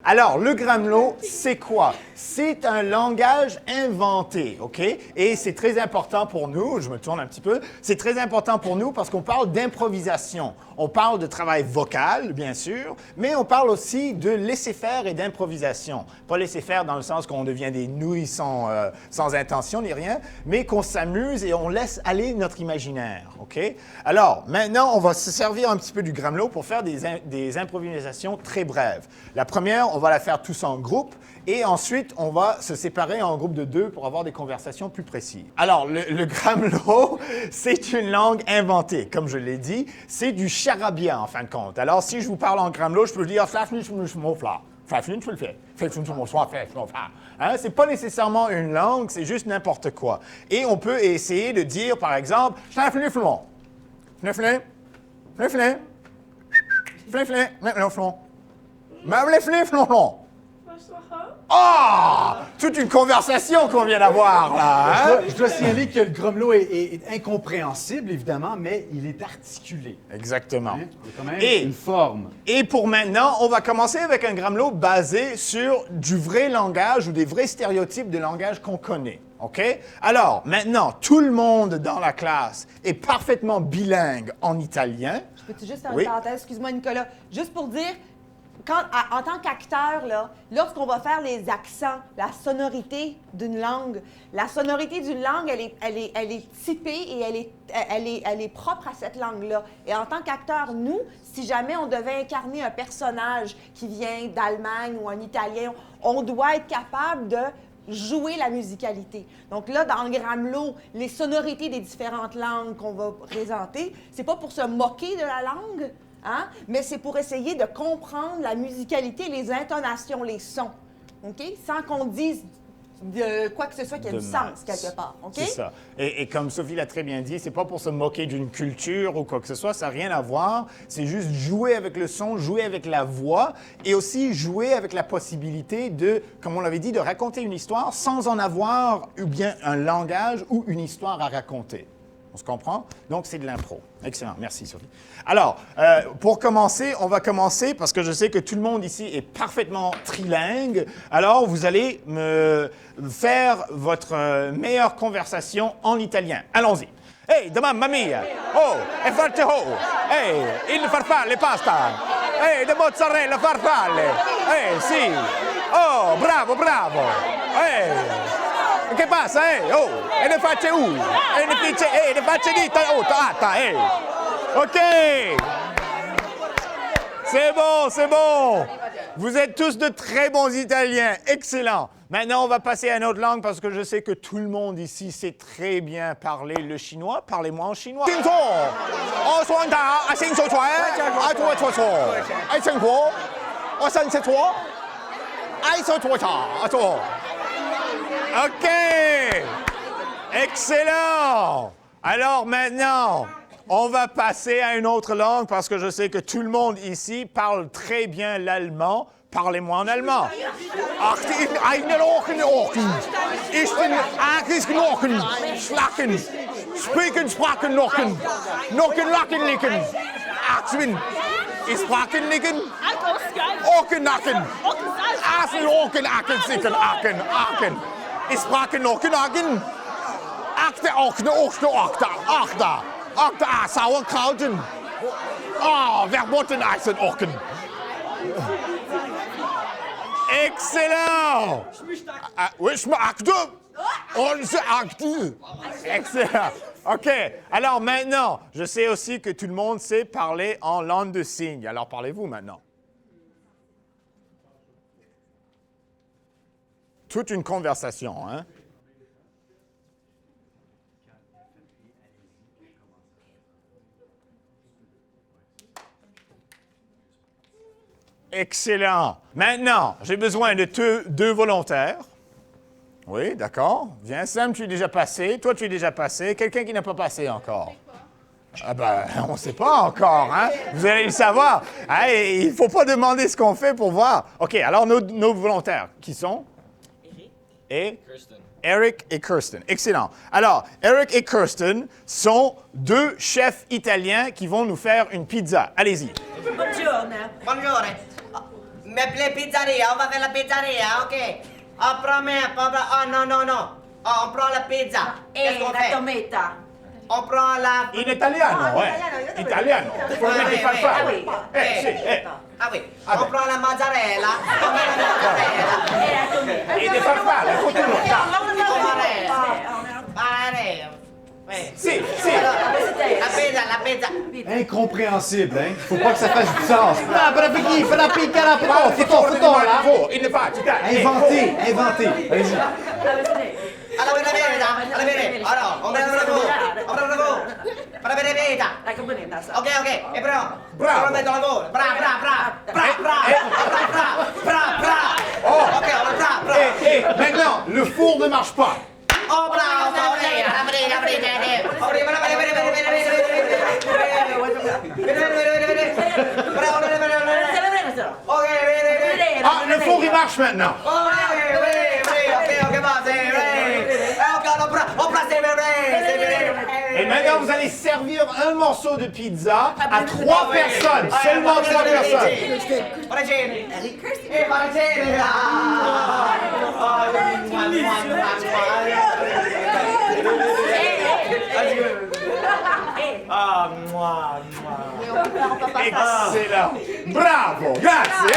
Alors, le Gramlo, c'est quoi? C'est un langage inventé, OK? Et c'est très important pour nous, je me tourne un petit peu, c'est très important pour nous parce qu'on parle d'improvisation. On parle de travail vocal, bien sûr, mais on parle aussi de laisser-faire et d'improvisation. Pas laisser-faire dans le sens qu'on devient des nouilles sans intention ni rien, mais qu'on s'amuse et on laisse aller notre imaginaire, OK? Alors, maintenant, on va se servir un petit peu du Gramlo pour faire des improvisations très brèves. La première, on va la faire tous en groupe et ensuite, on va se séparer en groupe de 2 pour avoir des conversations plus précises. Alors, le Gramlo, c'est une langue inventée. Comme je l'ai dit, c'est du charabia en fin de compte. Alors, si je vous parle en Gramlo, je peux dire « hein? C'est pas nécessairement une langue, c'est juste n'importe quoi. Et on peut essayer de dire, par exemple « Ah! Toute une conversation qu'on vient d'avoir, là! Hein? Je dois signaler que le Gramlo est incompréhensible, évidemment, mais il est articulé. Exactement. Hein? Il y a quand même une forme. Et pour maintenant, on va commencer avec un Gramlo basé sur du vrai langage ou des vrais stéréotypes de langage qu'on connaît. OK? Alors, maintenant, tout le monde dans la classe est parfaitement bilingue en italien. Je peux-tu juste faire une parenthèse? Excuse-moi, Nicolas. Juste pour dire, en tant qu'acteur, lorsqu'on va faire les accents, la sonorité d'une langue, elle est typée et elle est propre à cette langue-là. Et en tant qu'acteur, nous, si jamais on devait incarner un personnage qui vient d'Allemagne ou un Italien, on doit être capable de jouer la musicalité. Donc là, dans le Gramlo, les sonorités des différentes langues qu'on va présenter, c'est pas pour se moquer de la langue, hein? Mais c'est pour essayer de comprendre la musicalité, les intonations, les sons, OK? Sans qu'on dise de quoi que ce soit qui a du sens quelque part, OK? C'est ça. Et comme Sophie l'a très bien dit, c'est pas pour se moquer d'une culture ou quoi que ce soit, ça n'a rien à voir. C'est juste jouer avec le son, jouer avec la voix et aussi jouer avec la possibilité de, comme on l'avait dit, de raconter une histoire sans en avoir ou bien un langage ou une histoire à raconter. On se comprend? Donc, c'est de l'impro. Excellent. Merci, Sophie. Alors, pour commencer, on va commencer parce que je sais que tout le monde ici est parfaitement trilingue. Alors, vous allez me faire votre meilleure conversation en italien. Allons-y. Ehi, mamma mia! Oh, e farce ho! Ehi, il farfalle pasta! Ehi, de mozzarella farfalle! Sì! Oh, bravo, bravo! Che passa, Oh, e ne faccio e ne faccio dita, OK! C'est bon! Vous êtes tous de très bons Italiens. Excellent. Maintenant, on va passer à une autre langue parce que je sais que tout le monde ici sait très bien parler le chinois. Parlez-moi en chinois. OK! Excellent! Alors maintenant, on va passer à une autre langue parce que je sais que tout le monde ici parle très bien l'allemand. Parlez-moi en allemand. Sauerkrauten. Verboten Eisen. Excellent! Excellent. OK. Alors maintenant, je sais aussi que tout le monde sait parler en langue de signes. Alors parlez-vous maintenant. Toute une conversation, hein? Excellent. Maintenant, j'ai besoin de deux volontaires. Oui, d'accord. Viens, Sam, tu es déjà passé. Toi, tu es déjà passé. Quelqu'un qui n'a pas passé encore? Ah ben, on ne sait pas encore, hein? Vous allez le savoir. Hein? Il ne faut pas demander ce qu'on fait pour voir. OK, alors nos volontaires, qui sont? Eric et Kirsten. Eric et Kirsten. Excellent. Alors, Eric et Kirsten sont deux chefs italiens qui vont nous faire une pizza. Allez-y. Buongiorno. Buongiorno. Mais les pizzerias, on va faire la pizzeria, ok. On prend, non. On prend la pizza. Qu'est-ce qu'on la fait? tomata. On prend la... In italiano, Italiano. Come ti fa fare? Sì. Ah oui, on prend la mozzarella. On met la mozzarella. E di farfalle, futuro. Sì. La pizza. Incompréhensible, hein? Faut pas que ça fasse du sens. In faccia, dai. Inventé. Allez-y. Alla verità. Allora, on prend la lavoro. Per la verità. Ok, e però. Bravo. On met dans la lavoro. Bra. Ok, on va bra. Et maintenant, le four ne marche pas. Oh, bravo, Ah, le four il marche maintenant. Et maintenant, vous allez servir un morceau de pizza à 3 personnes. Seulement 3 personnes. Excellent. Bravo. Grazie.